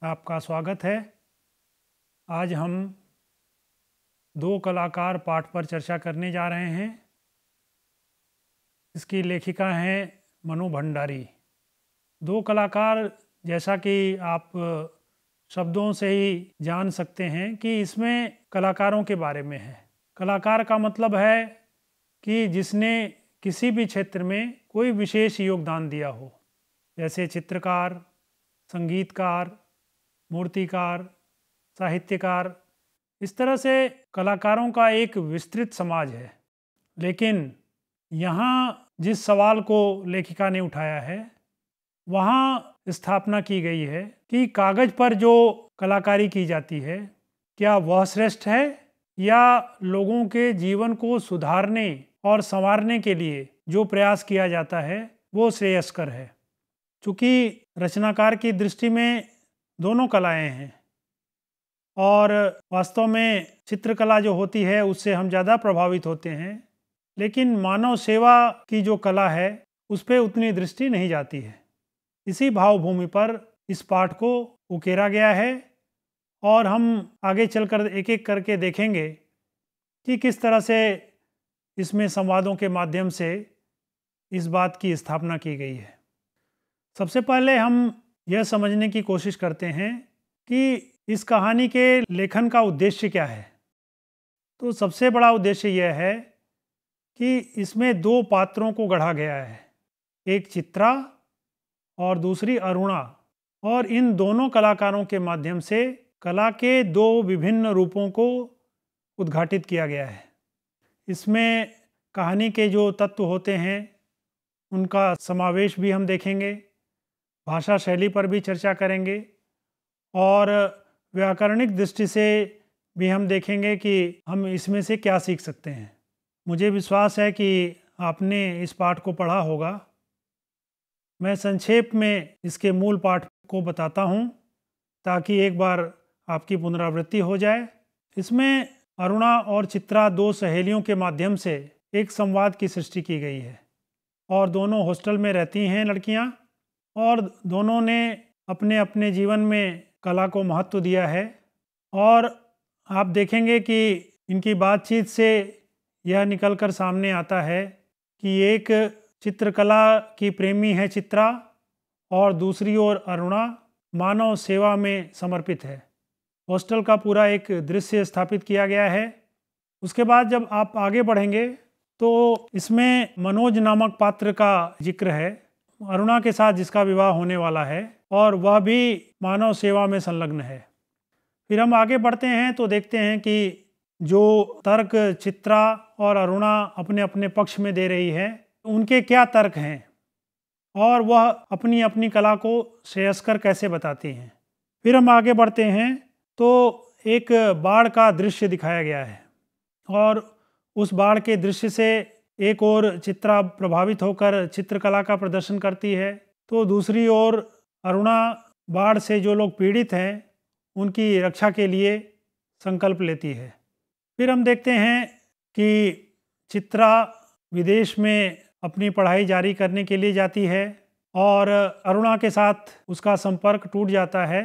आपका स्वागत है। आज हम दो कलाकार पाठ पर चर्चा करने जा रहे हैं। इसकी लेखिका हैं मनु भंडारी। दो कलाकार, जैसा कि आप शब्दों से ही जान सकते हैं कि इसमें कलाकारों के बारे में है। कलाकार का मतलब है कि जिसने किसी भी क्षेत्र में कोई विशेष योगदान दिया हो, जैसे चित्रकार, संगीतकार, मूर्तिकार, साहित्यकार। इस तरह से कलाकारों का एक विस्तृत समाज है। लेकिन यहाँ जिस सवाल को लेखिका ने उठाया है, वहाँ स्थापना की गई है कि कागज पर जो कलाकारी की जाती है, क्या वह श्रेष्ठ है या लोगों के जीवन को सुधारने और संवारने के लिए जो प्रयास किया जाता है वो श्रेयस्कर है। चूँकि रचनाकार की दृष्टि में दोनों कलाएं हैं और वास्तव में चित्रकला जो होती है उससे हम ज़्यादा प्रभावित होते हैं, लेकिन मानव सेवा की जो कला है उस पर उतनी दृष्टि नहीं जाती है। इसी भावभूमि पर इस पाठ को उकेरा गया है और हम आगे चलकर एक एक करके देखेंगे कि किस तरह से इसमें संवादों के माध्यम से इस बात की स्थापना की गई है। सबसे पहले हम यह समझने की कोशिश करते हैं कि इस कहानी के लेखन का उद्देश्य क्या है। तो सबसे बड़ा उद्देश्य यह है कि इसमें दो पात्रों को गढ़ा गया है, एक चित्रा और दूसरी अरुणा, और इन दोनों कलाकारों के माध्यम से कला के दो विभिन्न रूपों को उद्घाटित किया गया है। इसमें कहानी के जो तत्व होते हैं उनका समावेश भी हम देखेंगे, भाषा शैली पर भी चर्चा करेंगे और व्याकरणिक दृष्टि से भी हम देखेंगे कि हम इसमें से क्या सीख सकते हैं। मुझे विश्वास है कि आपने इस पाठ को पढ़ा होगा। मैं संक्षेप में इसके मूल पाठ को बताता हूँ ताकि एक बार आपकी पुनरावृत्ति हो जाए। इसमें अरुणा और चित्रा दो सहेलियों के माध्यम से एक संवाद की सृष्टि की गई है और दोनों हॉस्टल में रहती हैं लड़कियाँ, और दोनों ने अपने अपने जीवन में कला को महत्व दिया है। और आप देखेंगे कि इनकी बातचीत से यह निकलकर सामने आता है कि एक चित्रकला की प्रेमी है चित्रा और दूसरी ओर अरुणा मानव सेवा में समर्पित है। हॉस्टल का पूरा एक दृश्य स्थापित किया गया है। उसके बाद जब आप आगे बढ़ेंगे तो इसमें मनोज नामक पात्र का जिक्र है, अरुणा के साथ जिसका विवाह होने वाला है, और वह भी मानव सेवा में संलग्न है। फिर हम आगे बढ़ते हैं तो देखते हैं कि जो तर्क चित्रा और अरुणा अपने अपने पक्ष में दे रही है, उनके क्या तर्क हैं और वह अपनी अपनी कला को श्रेयस्कर कैसे बताती हैं। फिर हम आगे बढ़ते हैं तो एक बाढ़ का दृश्य दिखाया गया है और उस बाढ़ के दृश्य से एक ओर चित्रा प्रभावित होकर चित्रकला का प्रदर्शन करती है, तो दूसरी ओर अरुणा बाढ़ से जो लोग पीड़ित हैं उनकी रक्षा के लिए संकल्प लेती है। फिर हम देखते हैं कि चित्रा विदेश में अपनी पढ़ाई जारी करने के लिए जाती है और अरुणा के साथ उसका संपर्क टूट जाता है।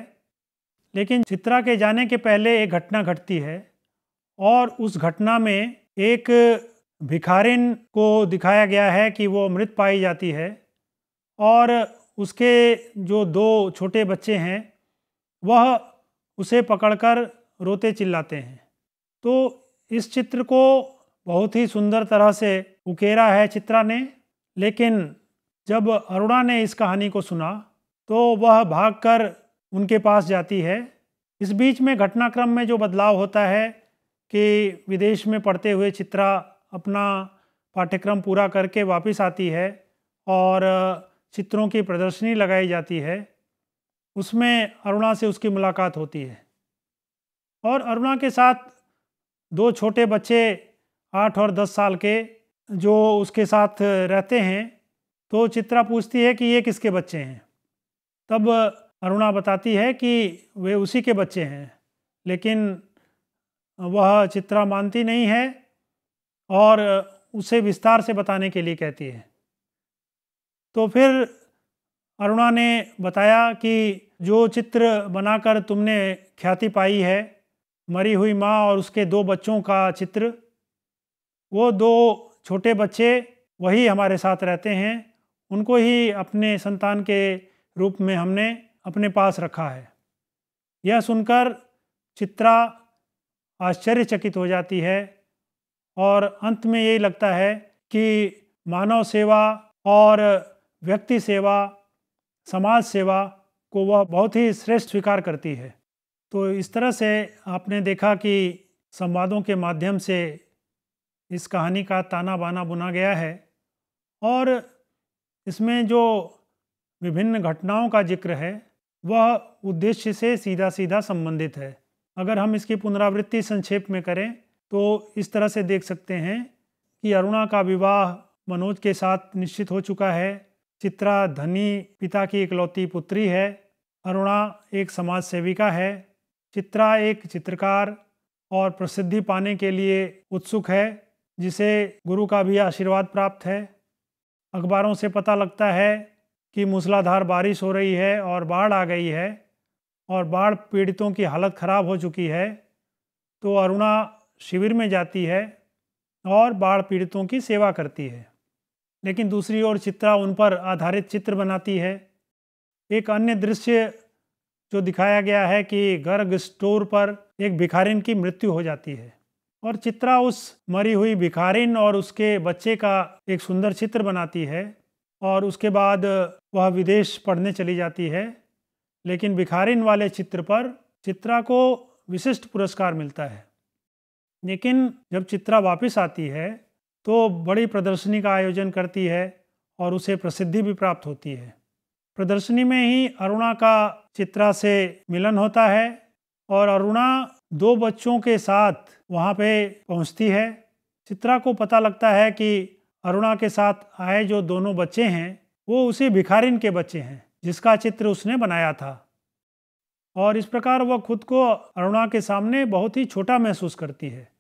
लेकिन चित्रा के जाने के पहले एक घटना घटती है और उस घटना में एक भिखारिन को दिखाया गया है कि वो मृत पाई जाती है और उसके जो दो छोटे बच्चे हैं वह उसे पकड़कर रोते चिल्लाते हैं। तो इस चित्र को बहुत ही सुंदर तरह से उकेरा है चित्रा ने, लेकिन जब अरुणा ने इस कहानी को सुना तो वह भागकर उनके पास जाती है। इस बीच में घटनाक्रम में जो बदलाव होता है कि विदेश में पढ़ते हुए चित्रा अपना पाठ्यक्रम पूरा करके वापस आती है और चित्रों की प्रदर्शनी लगाई जाती है। उसमें अरुणा से उसकी मुलाकात होती है और अरुणा के साथ दो छोटे बच्चे 8 और 10 साल के जो उसके साथ रहते हैं। तो चित्रा पूछती है कि ये किसके बच्चे हैं। तब अरुणा बताती है कि वे उसी के बच्चे हैं, लेकिन वह चित्रा मानती नहीं है और उसे विस्तार से बताने के लिए कहती है। तो फिर अरुणा ने बताया कि जो चित्र बनाकर तुमने ख्याति पाई है, मरी हुई माँ और उसके 2 बच्चों का चित्र, वो 2 छोटे बच्चे वही हमारे साथ रहते हैं, उनको ही अपने संतान के रूप में हमने अपने पास रखा है। यह सुनकर चित्रा आश्चर्यचकित हो जाती है और अंत में यही लगता है कि मानव सेवा और व्यक्ति सेवा, समाज सेवा को वह बहुत ही श्रेष्ठ स्वीकार करती है। तो इस तरह से आपने देखा कि संवादों के माध्यम से इस कहानी का ताना बाना बुना गया है और इसमें जो विभिन्न घटनाओं का जिक्र है वह उद्देश्य से सीधा सीधा संबंधित है। अगर हम इसकी पुनरावृत्ति संक्षेप में करें तो इस तरह से देख सकते हैं कि अरुणा का विवाह मनोज के साथ निश्चित हो चुका है। चित्रा धनी पिता की इकलौती पुत्री है। अरुणा एक समाज सेविका है। चित्रा एक चित्रकार और प्रसिद्धि पाने के लिए उत्सुक है, जिसे गुरु का भी आशीर्वाद प्राप्त है। अखबारों से पता लगता है कि मूसलाधार बारिश हो रही है और बाढ़ आ गई है और बाढ़ पीड़ितों की हालत ख़राब हो चुकी है। तो अरुणा शिविर में जाती है और बाढ़ पीड़ितों की सेवा करती है। लेकिन दूसरी ओर चित्रा उन पर आधारित चित्र बनाती है। एक अन्य दृश्य जो दिखाया गया है कि गर्ग स्टोर पर एक भिखारिन की मृत्यु हो जाती है और चित्रा उस मरी हुई भिखारिन और उसके बच्चे का एक सुंदर चित्र बनाती है और उसके बाद वह विदेश पढ़ने चली जाती है। लेकिन भिखारिन वाले चित्र पर चित्रा को विशिष्ट पुरस्कार मिलता है। लेकिन जब चित्रा वापस आती है तो बड़ी प्रदर्शनी का आयोजन करती है और उसे प्रसिद्धि भी प्राप्त होती है। प्रदर्शनी में ही अरुणा का चित्रा से मिलन होता है और अरुणा 2 बच्चों के साथ वहाँ पे पहुँचती है। चित्रा को पता लगता है कि अरुणा के साथ आए जो दोनों बच्चे हैं वो उसी भिखारिन के बच्चे हैं जिसका चित्र उसने बनाया था और इस प्रकार वह खुद को अरुणा के सामने बहुत ही छोटा महसूस करती है।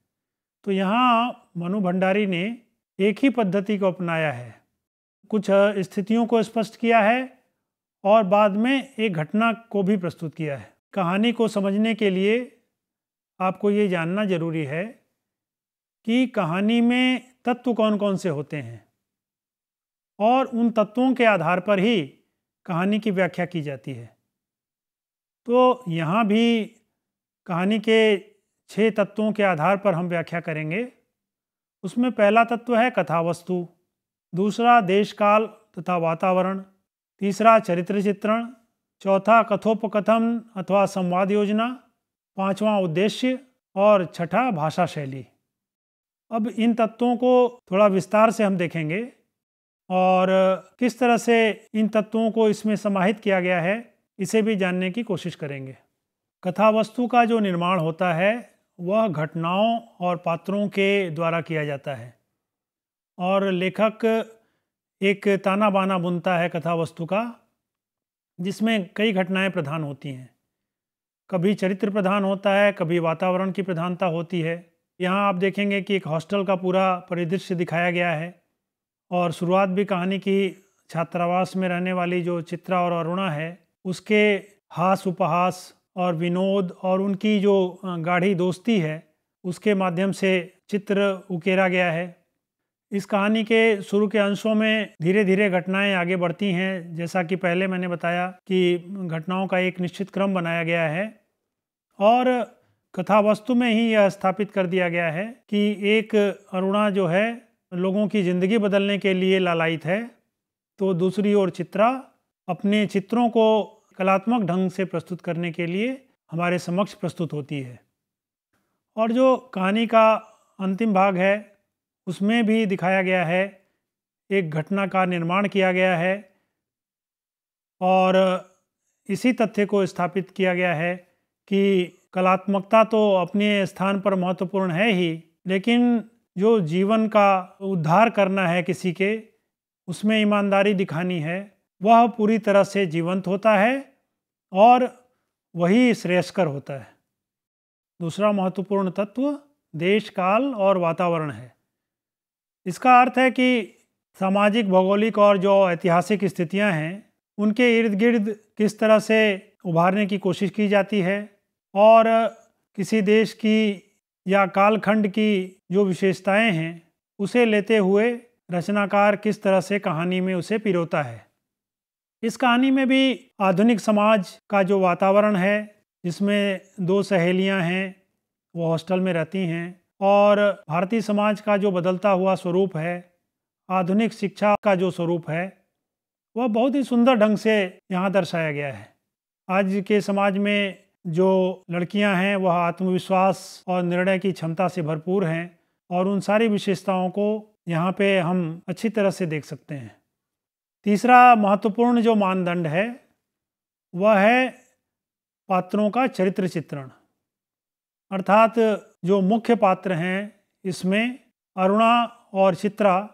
तो यहाँ मनु भंडारी ने एक ही पद्धति को अपनाया है, कुछ स्थितियों को स्पष्ट किया है और बाद में एक घटना को भी प्रस्तुत किया है। कहानी को समझने के लिए आपको ये जानना जरूरी है कि कहानी में तत्व कौन कौन से होते हैं और उन तत्वों के आधार पर ही कहानी की व्याख्या की जाती है। तो यहाँ भी कहानी के 6 तत्वों के आधार पर हम व्याख्या करेंगे। उसमें पहला तत्व है कथावस्तु, दूसरा देश काल तथा वातावरण, तीसरा चरित्र चित्रण, चौथा कथोपकथन अथवा संवाद योजना, पांचवा उद्देश्य और छठा भाषा शैली। अब इन तत्वों को थोड़ा विस्तार से हम देखेंगे और किस तरह से इन तत्वों को इसमें समाहित किया गया है इसे भी जानने की कोशिश करेंगे। कथावस्तु का जो निर्माण होता है वह घटनाओं और पात्रों के द्वारा किया जाता है और लेखक एक ताना बाना बुनता है कथावस्तु का, जिसमें कई घटनाएं प्रधान होती हैं। कभी चरित्र प्रधान होता है, कभी वातावरण की प्रधानता होती है। यहाँ आप देखेंगे कि एक हॉस्टल का पूरा परिदृश्य दिखाया गया है और शुरुआत भी कहानी की छात्रावास में रहने वाली जो चित्रा और अरुणा है उसके हास उपहास और विनोद और उनकी जो गाढ़ी दोस्ती है उसके माध्यम से चित्र उकेरा गया है। इस कहानी के शुरू के अंशों में धीरे धीरे घटनाएं आगे बढ़ती हैं, जैसा कि पहले मैंने बताया कि घटनाओं का एक निश्चित क्रम बनाया गया है और कथावस्तु में ही यह स्थापित कर दिया गया है कि एक अरुणा जो है लोगों की ज़िंदगी बदलने के लिए लालायित है, तो दूसरी ओर चित्रा अपने चित्रों को कलात्मक ढंग से प्रस्तुत करने के लिए हमारे समक्ष प्रस्तुत होती है। और जो कहानी का अंतिम भाग है उसमें भी दिखाया गया है, एक घटना का निर्माण किया गया है और इसी तथ्य को स्थापित किया गया है कि कलात्मकता तो अपने स्थान पर महत्वपूर्ण है ही, लेकिन जो जीवन का उद्धार करना है किसी के, उसमें ईमानदारी दिखानी है, वह पूरी तरह से जीवंत होता है और वही श्रेयस्कर होता है। दूसरा महत्वपूर्ण तत्व देश काल और वातावरण है। इसका अर्थ है कि सामाजिक, भौगोलिक और जो ऐतिहासिक स्थितियां हैं उनके इर्द गिर्द किस तरह से उभारने की कोशिश की जाती है और किसी देश की या कालखंड की जो विशेषताएं हैं उसे लेते हुए रचनाकार किस तरह से कहानी में उसे पिरोता है। इस कहानी में भी आधुनिक समाज का जो वातावरण है, जिसमें दो सहेलियां हैं, वो हॉस्टल में रहती हैं, और भारतीय समाज का जो बदलता हुआ स्वरूप है, आधुनिक शिक्षा का जो स्वरूप है, वह बहुत ही सुंदर ढंग से यहाँ दर्शाया गया है। आज के समाज में जो लड़कियां हैं वह आत्मविश्वास और निर्णय की क्षमता से भरपूर हैं और उन सारी विशेषताओं को यहाँ पे हम अच्छी तरह से देख सकते हैं। तीसरा महत्वपूर्ण जो मानदंड है वह है पात्रों का चरित्र चित्रण, अर्थात जो मुख्य पात्र हैं इसमें अरुणा और चित्रा,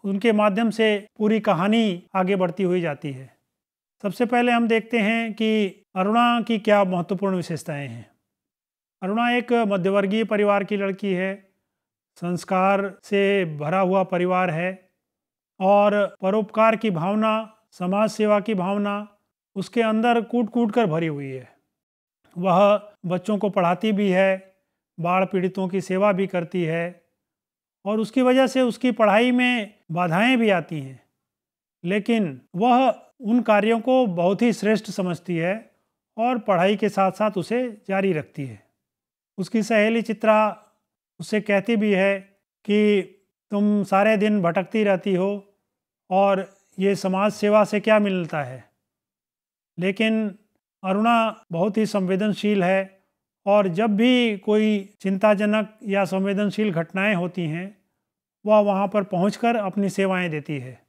उनके माध्यम से पूरी कहानी आगे बढ़ती हुई जाती है। सबसे पहले हम देखते हैं कि अरुणा की क्या महत्वपूर्ण विशेषताएं हैं। अरुणा एक मध्यवर्गीय परिवार की लड़की है, संस्कार से भरा हुआ परिवार है और परोपकार की भावना, समाज सेवा की भावना उसके अंदर कूट कूट कर भरी हुई है। वह बच्चों को पढ़ाती भी है, बाढ़ पीड़ितों की सेवा भी करती है और उसकी वजह से उसकी पढ़ाई में बाधाएं भी आती हैं, लेकिन वह उन कार्यों को बहुत ही श्रेष्ठ समझती है और पढ़ाई के साथ साथ उसे जारी रखती है। उसकी सहेली चित्रा उससे कहती भी है कि तुम सारे दिन भटकती रहती हो और ये समाज सेवा से क्या मिलता है, लेकिन अरुणा बहुत ही संवेदनशील है और जब भी कोई चिंताजनक या संवेदनशील घटनाएं होती हैं वह वहाँ पर पहुंचकर अपनी सेवाएं देती है।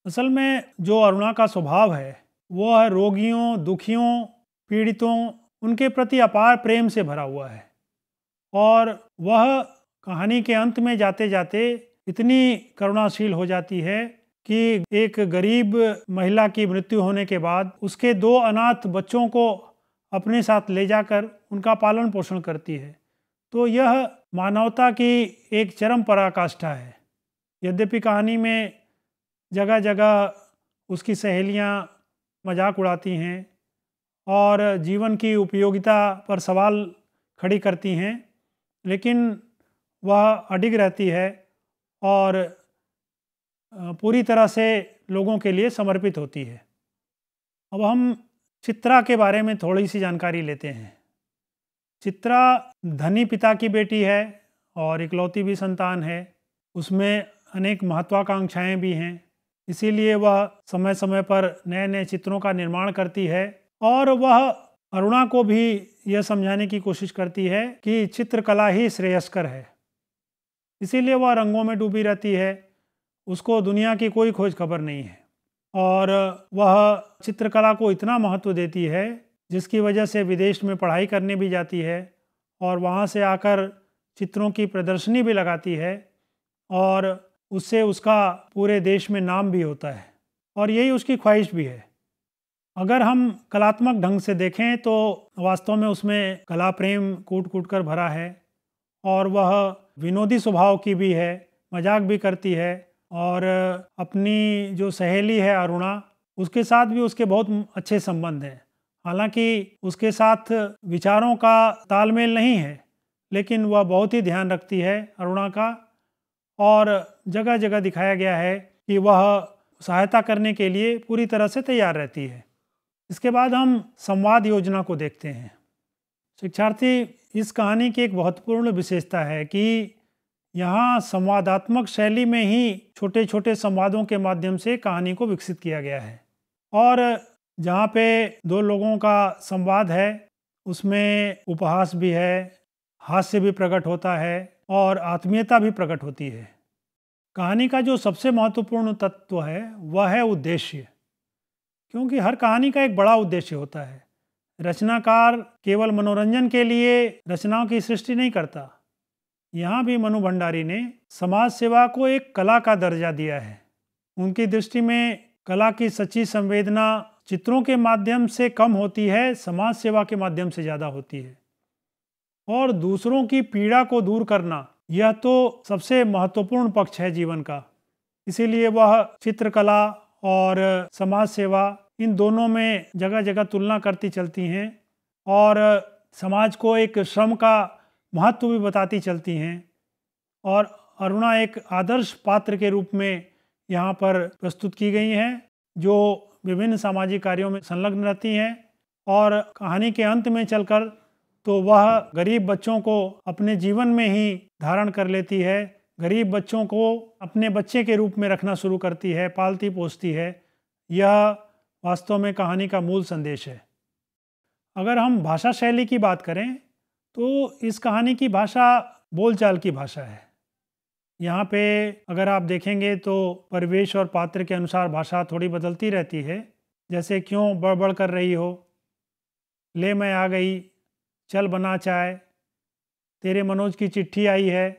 असल में जो अरुणा का स्वभाव है वह रोगियों, दुखियों, पीड़ितों, उनके प्रति अपार प्रेम से भरा हुआ है और वह कहानी के अंत में जाते जाते इतनी करुणाशील हो जाती है कि एक गरीब महिला की मृत्यु होने के बाद उसके 2 अनाथ बच्चों को अपने साथ ले जाकर उनका पालन पोषण करती है। तो यह मानवता की एक चरम पराकाष्ठा है। यद्यपि कहानी में जगह जगह उसकी सहेलियां मजाक उड़ाती हैं और जीवन की उपयोगिता पर सवाल खड़ी करती हैं, लेकिन वह अडिग रहती है और पूरी तरह से लोगों के लिए समर्पित होती है। अब हम चित्रा के बारे में थोड़ी सी जानकारी लेते हैं। चित्रा धनी पिता की बेटी है और इकलौती भी संतान है। उसमें अनेक महत्वाकांक्षाएं भी हैं, इसीलिए वह समय समय पर नए नए चित्रों का निर्माण करती है और वह अरुणा को भी यह समझाने की कोशिश करती है कि चित्रकला ही श्रेयस्कर है। इसीलिए वह रंगों में डूबी रहती है, उसको दुनिया की कोई खोज खबर नहीं है और वह चित्रकला को इतना महत्व देती है जिसकी वजह से विदेश में पढ़ाई करने भी जाती है और वहाँ से आकर चित्रों की प्रदर्शनी भी लगाती है और उससे उसका पूरे देश में नाम भी होता है और यही उसकी ख्वाहिश भी है। अगर हम कलात्मक ढंग से देखें तो वास्तव में उसमें कला प्रेम कूट कूट कर भरा है और वह विनोदी स्वभाव की भी है, मजाक भी करती है और अपनी जो सहेली है अरुणा, उसके साथ भी उसके बहुत अच्छे संबंध हैं। हालांकि उसके साथ विचारों का तालमेल नहीं है, लेकिन वह बहुत ही ध्यान रखती है अरुणा का और जगह जगह दिखाया गया है कि वह सहायता करने के लिए पूरी तरह से तैयार रहती है। इसके बाद हम संवाद योजना को देखते हैं। शिक्षार्थी, इस कहानी की एक महत्वपूर्ण विशेषता है कि यहाँ संवादात्मक शैली में ही छोटे छोटे संवादों के माध्यम से कहानी को विकसित किया गया है और जहाँ पे 2 लोगों का संवाद है उसमें उपहास भी है, हास्य भी प्रकट होता है और आत्मीयता भी प्रकट होती है। कहानी का जो सबसे महत्वपूर्ण तत्व है वह है उद्देश्य, क्योंकि हर कहानी का एक बड़ा उद्देश्य होता है। रचनाकार केवल मनोरंजन के लिए रचनाओं की सृष्टि नहीं करता। यहाँ भी मनु भंडारी ने समाज सेवा को एक कला का दर्जा दिया है। उनकी दृष्टि में कला की सच्ची संवेदना चित्रों के माध्यम से कम होती है, समाज सेवा के माध्यम से ज़्यादा होती है। और दूसरों की पीड़ा को दूर करना यह तो सबसे महत्वपूर्ण पक्ष है जीवन का। इसीलिए वह चित्रकला और समाज सेवा इन दोनों में जगह जगह तुलना करती चलती हैं और समाज को एक श्रम का महत्व भी बताती चलती हैं। और अरुणा एक आदर्श पात्र के रूप में यहाँ पर प्रस्तुत की गई हैं, जो विभिन्न सामाजिक कार्यों में संलग्न रहती हैं। और कहानी के अंत में चलकर तो वह गरीब बच्चों को अपने जीवन में ही धारण कर लेती है, गरीब बच्चों को अपने बच्चे के रूप में रखना शुरू करती है, पालती पोसती है। यह वास्तव में कहानी का मूल संदेश है। अगर हम भाषा शैली की बात करें तो इस कहानी की भाषा बोलचाल की भाषा है। यहाँ पे अगर आप देखेंगे तो परिवेश और पात्र के अनुसार भाषा थोड़ी बदलती रहती है। जैसे क्यों बड़बड़ कर रही हो, ले मैं आ गई, चल बना चाय, तेरे मनोज की चिट्ठी आई है,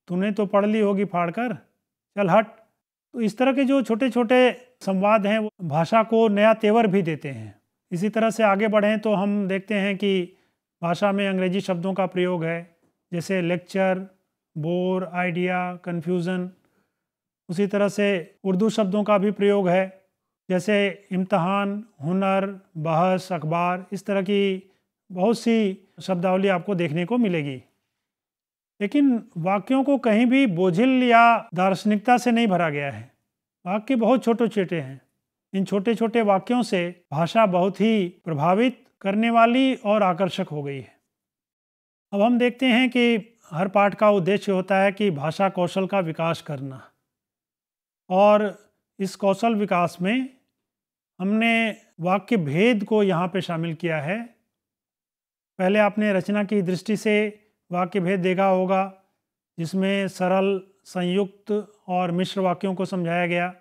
तूने तो पढ़ ली होगी फाड़ कर, चल हट। तो इस तरह के जो छोटे छोटे संवाद हैं वो भाषा को नया तेवर भी देते हैं। इसी तरह से आगे बढ़ें तो हम देखते हैं कि भाषा में अंग्रेजी शब्दों का प्रयोग है, जैसे लेक्चर, बोर, आइडिया, कन्फ्यूज़न। उसी तरह से उर्दू शब्दों का भी प्रयोग है, जैसे इम्तहान, हुनर, बहस, अखबार। इस तरह की बहुत सी शब्दावली आपको देखने को मिलेगी। लेकिन वाक्यों को कहीं भी बोझिल या दार्शनिकता से नहीं भरा गया है। वाक्य बहुत छोटे छोटे हैं। इन छोटे छोटे वाक्यों से भाषा बहुत ही प्रभावित करने वाली और आकर्षक हो गई है। अब हम देखते हैं कि हर पाठ का उद्देश्य होता है कि भाषा कौशल का विकास करना, और इस कौशल विकास में हमने वाक्य भेद को यहाँ पे शामिल किया है। पहले आपने रचना की दृष्टि से वाक्य भेद देखा होगा, जिसमें सरल, संयुक्त और मिश्र वाक्यों को समझाया गया।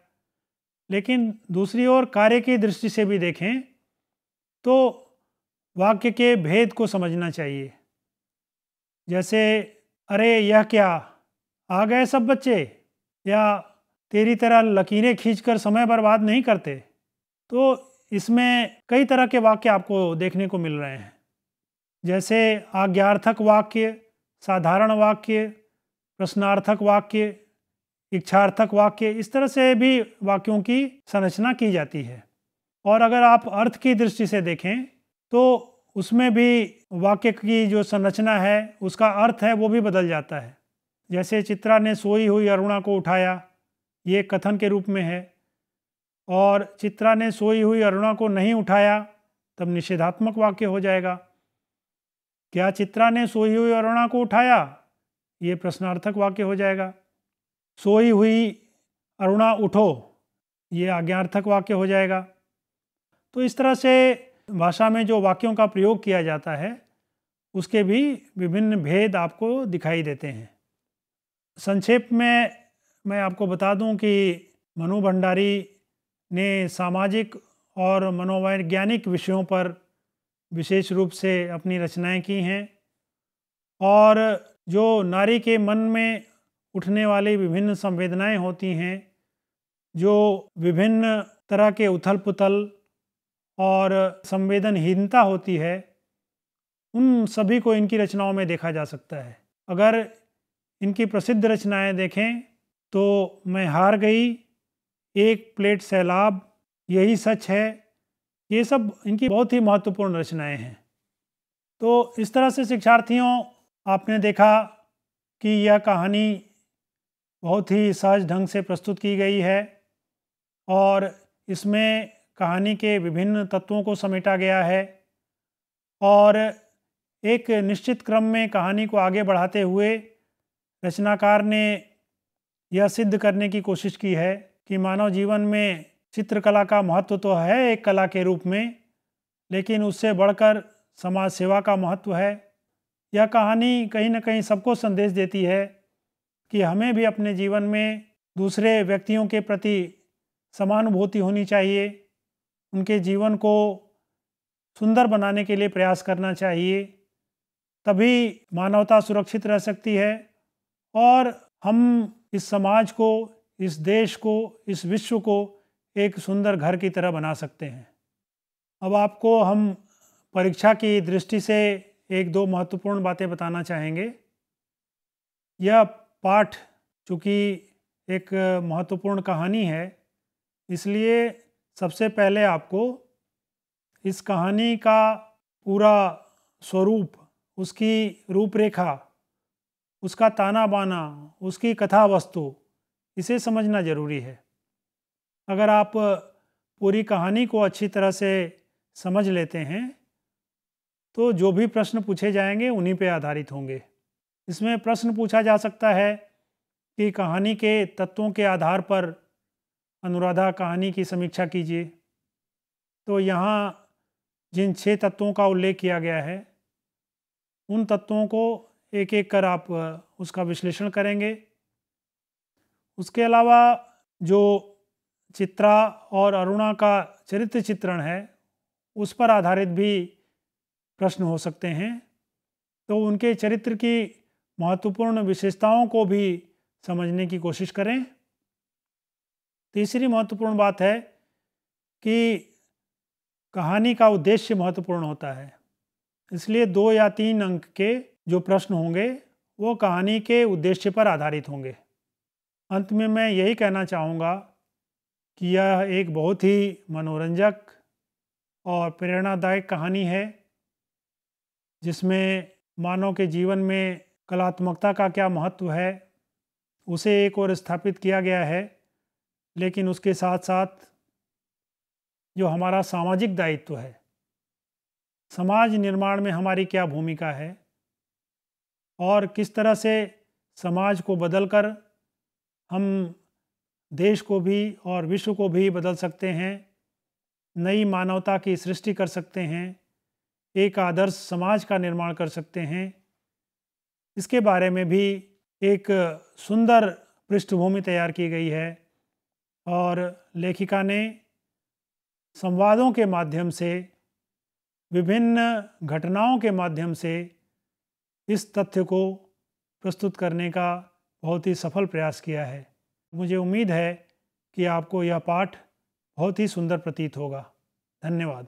लेकिन दूसरी ओर कार्य की दृष्टि से भी देखें तो वाक्य के भेद को समझना चाहिए। जैसे अरे यह क्या, आ गए सब बच्चे, या तेरी तरह लकीरें खींचकर समय बर्बाद नहीं करते। तो इसमें कई तरह के वाक्य आपको देखने को मिल रहे हैं, जैसे आज्ञार्थक वाक्य, साधारण वाक्य, प्रश्नार्थक वाक्य, इच्छार्थक वाक्य। इस तरह से भी वाक्यों की संरचना की जाती है। और अगर आप अर्थ की दृष्टि से देखें तो उसमें भी वाक्य की जो संरचना है, उसका अर्थ है, वो भी बदल जाता है। जैसे चित्रा ने सोई हुई अरुणा को उठाया, ये कथन के रूप में है। और चित्रा ने सोई हुई अरुणा को नहीं उठाया, तब निषेधात्मक वाक्य हो जाएगा। क्या चित्रा ने सोई हुई अरुणा को उठाया, ये प्रश्नार्थक वाक्य हो जाएगा। सोई हुई अरुणा उठो, ये आज्ञार्थक वाक्य हो जाएगा। तो इस तरह से भाषा में जो वाक्यों का प्रयोग किया जाता है, उसके भी विभिन्न भेद आपको दिखाई देते हैं। संक्षेप में मैं आपको बता दूं कि मनु भंडारी ने सामाजिक और मनोवैज्ञानिक विषयों पर विशेष रूप से अपनी रचनाएं की हैं। और जो नारी के मन में उठने वाली विभिन्न संवेदनाएं होती हैं, जो विभिन्न तरह के उथल पुथल और संवेदनहीनता होती है, उन सभी को इनकी रचनाओं में देखा जा सकता है। अगर इनकी प्रसिद्ध रचनाएं देखें तो मैं हार गई, एक प्लेट सैलाब, यही सच है, ये सब इनकी बहुत ही महत्वपूर्ण रचनाएं हैं। तो इस तरह से शिक्षार्थियों, आपने देखा कि यह कहानी बहुत ही सहज ढंग से प्रस्तुत की गई है और इसमें कहानी के विभिन्न तत्वों को समेटा गया है और एक निश्चित क्रम में कहानी को आगे बढ़ाते हुए रचनाकार ने यह सिद्ध करने की कोशिश की है कि मानव जीवन में चित्रकला का महत्व तो है एक कला के रूप में, लेकिन उससे बढ़कर समाज सेवा का महत्व है। यह कहानी कहीं न कहीं सबको संदेश देती है कि हमें भी अपने जीवन में दूसरे व्यक्तियों के प्रति समानुभूति होनी चाहिए, उनके जीवन को सुंदर बनाने के लिए प्रयास करना चाहिए। तभी मानवता सुरक्षित रह सकती है और हम इस समाज को, इस देश को, इस विश्व को एक सुंदर घर की तरह बना सकते हैं। अब आपको हम परीक्षा की दृष्टि से एक दो महत्वपूर्ण बातें बताना चाहेंगे। यह पाठ चूँकि एक महत्वपूर्ण कहानी है, इसलिए सबसे पहले आपको इस कहानी का पूरा स्वरूप, उसकी रूपरेखा, उसका ताना बाना, उसकी कथा वस्तु, इसे समझना ज़रूरी है। अगर आप पूरी कहानी को अच्छी तरह से समझ लेते हैं तो जो भी प्रश्न पूछे जाएंगे उन्हीं पे आधारित होंगे। इसमें प्रश्न पूछा जा सकता है कि कहानी के तत्वों के आधार पर अनुराधा कहानी की समीक्षा कीजिए। तो यहाँ जिन 6 तत्वों का उल्लेख किया गया है, उन तत्वों को एक एक कर आप उसका विश्लेषण करेंगे। उसके अलावा जो चित्रा और अरुणा का चरित्र चित्रण है, उस पर आधारित भी प्रश्न हो सकते हैं। तो उनके चरित्र की महत्वपूर्ण विशेषताओं को भी समझने की कोशिश करें। तीसरी महत्वपूर्ण बात है कि कहानी का उद्देश्य महत्वपूर्ण होता है, इसलिए 2 या 3 अंक के जो प्रश्न होंगे वो कहानी के उद्देश्य पर आधारित होंगे। अंत में मैं यही कहना चाहूँगा कि यह एक बहुत ही मनोरंजक और प्रेरणादायक कहानी है, जिसमें मानव के जीवन में कलात्मकता का क्या महत्व है उसे एक और स्थापित किया गया है, लेकिन उसके साथ साथ जो हमारा सामाजिक दायित्व है, समाज निर्माण में हमारी क्या भूमिका है और किस तरह से समाज को बदलकर हम देश को भी और विश्व को भी बदल सकते हैं, नई मानवता की सृष्टि कर सकते हैं, एक आदर्श समाज का निर्माण कर सकते हैं। इसके बारे में भी एक सुंदर पृष्ठभूमि तैयार की गई है और लेखिका ने संवादों के माध्यम से, विभिन्न घटनाओं के माध्यम से इस तथ्य को प्रस्तुत करने का बहुत ही सफल प्रयास किया है। मुझे उम्मीद है कि आपको यह पाठ बहुत ही सुंदर प्रतीत होगा। धन्यवाद।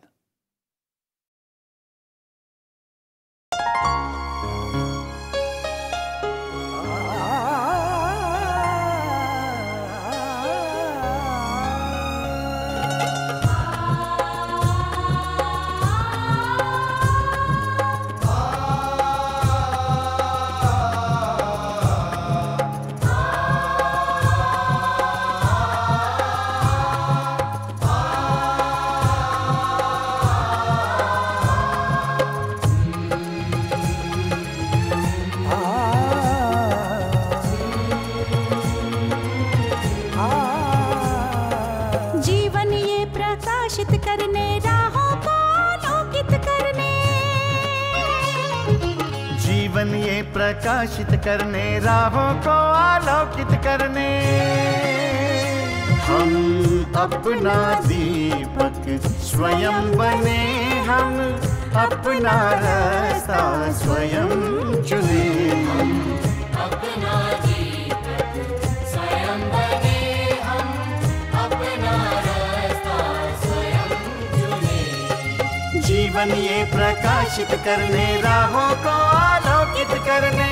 प्रकाशित करने, राहों को आलोकित करने, हम अपना दीपक स्वयं बने, हम अपना रास्ता स्वयं चुने। हम अपना दीपक स्वयं बने, हम अपना रास्ता स्वयं चुने। जीवन ये प्रकाशित करने, राहों को आलोकित करने।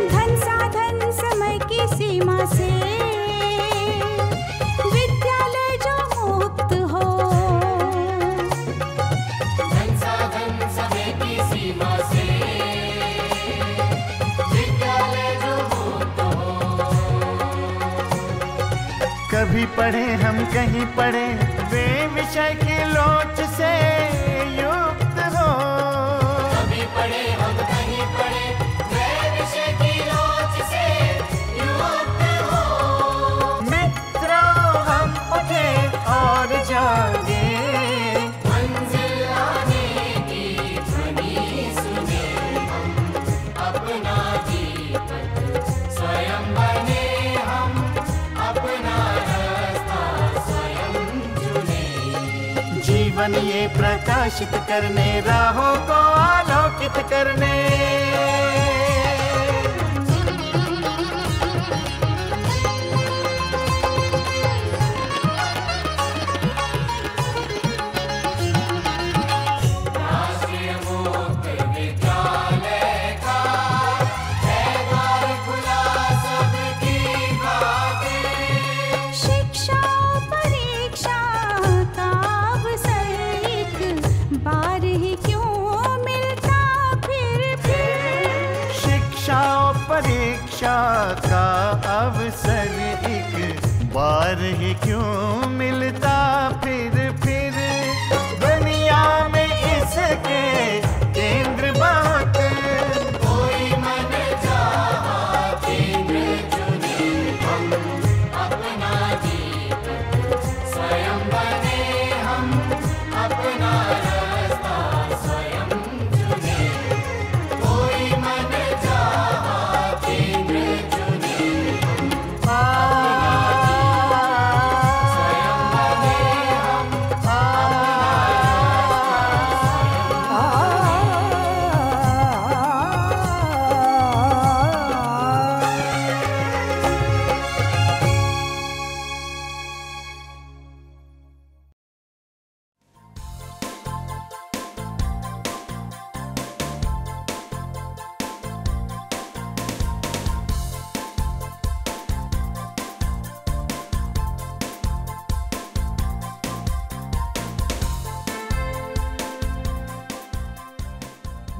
धन साधन समय की सीमा से विद्यालय जो मुक्त हो, धन साधन समय की सीमा से विद्यालय जो मुक्त हो। कभी पढ़े हम कहीं पढ़े, वे विषय की लोच से युक्त हो। कभी पढ़े हम कहीं पढ़े, वे विषय की लोच से युक्त हो। मित्रों हम उठे और जागे, मंजिल आने की ध्वनि सुने। हम अपना दीपक स्वयं बने, हम अपना रास्ता स्वयं चुने। जीवन ये प्रकाशित करने, राहों को आलोकित करने। शिक्षा का अवसर एक बार ही क्यों मिलता फिर दुनिया में इसके केंद्र बहुत। कोई मन चाहा केंद्र चुने, हम अपना दीपक स्वयं बने, हम अपना रास्ता स्वयं चुने। कोई मन चाहा केंद्र चुने,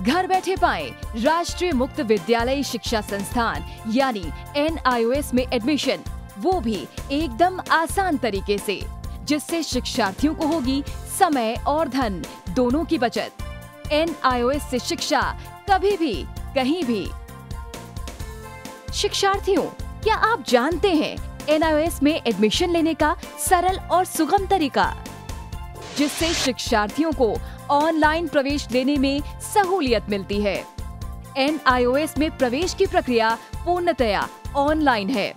घर बैठे पाएं राष्ट्रीय मुक्त विद्यालय शिक्षा संस्थान यानी NIOS में एडमिशन, वो भी एकदम आसान तरीके से, जिससे शिक्षार्थियों को होगी समय और धन दोनों की बचत। NIOS से शिक्षा कभी भी कहीं भी। शिक्षार्थियों, क्या आप जानते हैं NIOS में एडमिशन लेने का सरल और सुगम तरीका, जिससे शिक्षार्थियों को ऑनलाइन प्रवेश लेने में सहूलियत मिलती है। NIOS में प्रवेश की प्रक्रिया पूर्णतया ऑनलाइन है।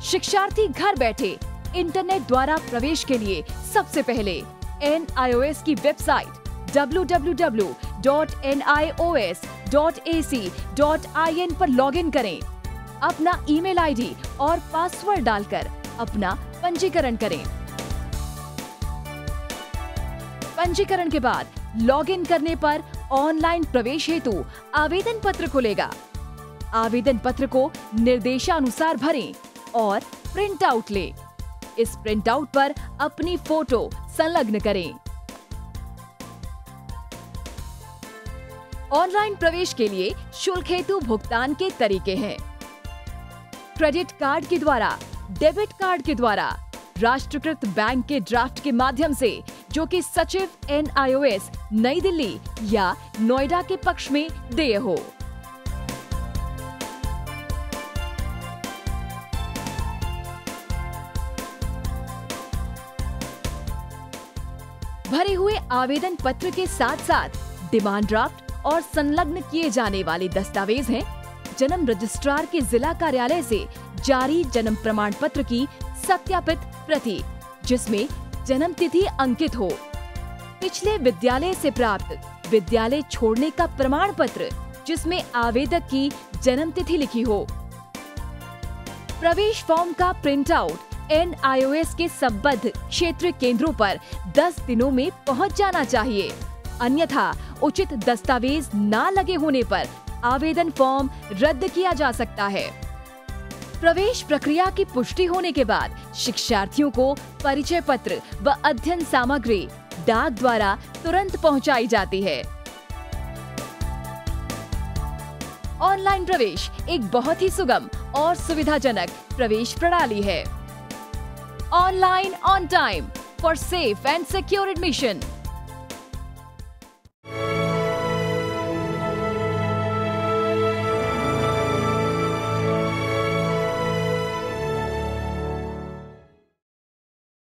शिक्षार्थी घर बैठे इंटरनेट द्वारा प्रवेश के लिए सबसे पहले NIOS की वेबसाइट www.nios.ac.in पर लॉगिन करें। अपना ईमेल आईडी और पासवर्ड डालकर अपना पंजीकरण करें। पंजीकरण के बाद लॉगिन करने पर ऑनलाइन प्रवेश हेतु आवेदन पत्र खुलेगा। आवेदन पत्र को निर्देशानुसार भरें और प्रिंट आउट लें। इस प्रिंट आउट पर अपनी फोटो संलग्न करें। ऑनलाइन प्रवेश के लिए शुल्क हेतु भुगतान के तरीके हैं: क्रेडिट कार्ड के द्वारा, डेबिट कार्ड के द्वारा, राष्ट्रीयकृत बैंक के ड्राफ्ट के माध्यम से, जो कि सचिव NIOS नई दिल्ली या नोएडा के पक्ष में देय हो। भरे हुए आवेदन पत्र के साथ साथ डिमांड ड्राफ्ट और संलग्न किए जाने वाले दस्तावेज हैं: जन्म रजिस्ट्रार के जिला कार्यालय से जारी जन्म प्रमाण पत्र की सत्यापित प्रति, जिसमें जन्म तिथि अंकित हो, पिछले विद्यालय से प्राप्त विद्यालय छोड़ने का प्रमाण पत्र, जिसमें आवेदक की जन्म तिथि लिखी हो। प्रवेश फॉर्म का प्रिंट आउट NIOS के संबद्ध क्षेत्रीय केंद्रों पर 10 दिनों में पहुंच जाना चाहिए, अन्यथा उचित दस्तावेज न लगे होने पर आवेदन फॉर्म रद्द किया जा सकता है। प्रवेश प्रक्रिया की पुष्टि होने के बाद शिक्षार्थियों को परिचय पत्र व अध्ययन सामग्री डाक द्वारा तुरंत पहुंचाई जाती है। ऑनलाइन प्रवेश एक बहुत ही सुगम और सुविधाजनक प्रवेश प्रणाली है। Online on time for safe and secure admission.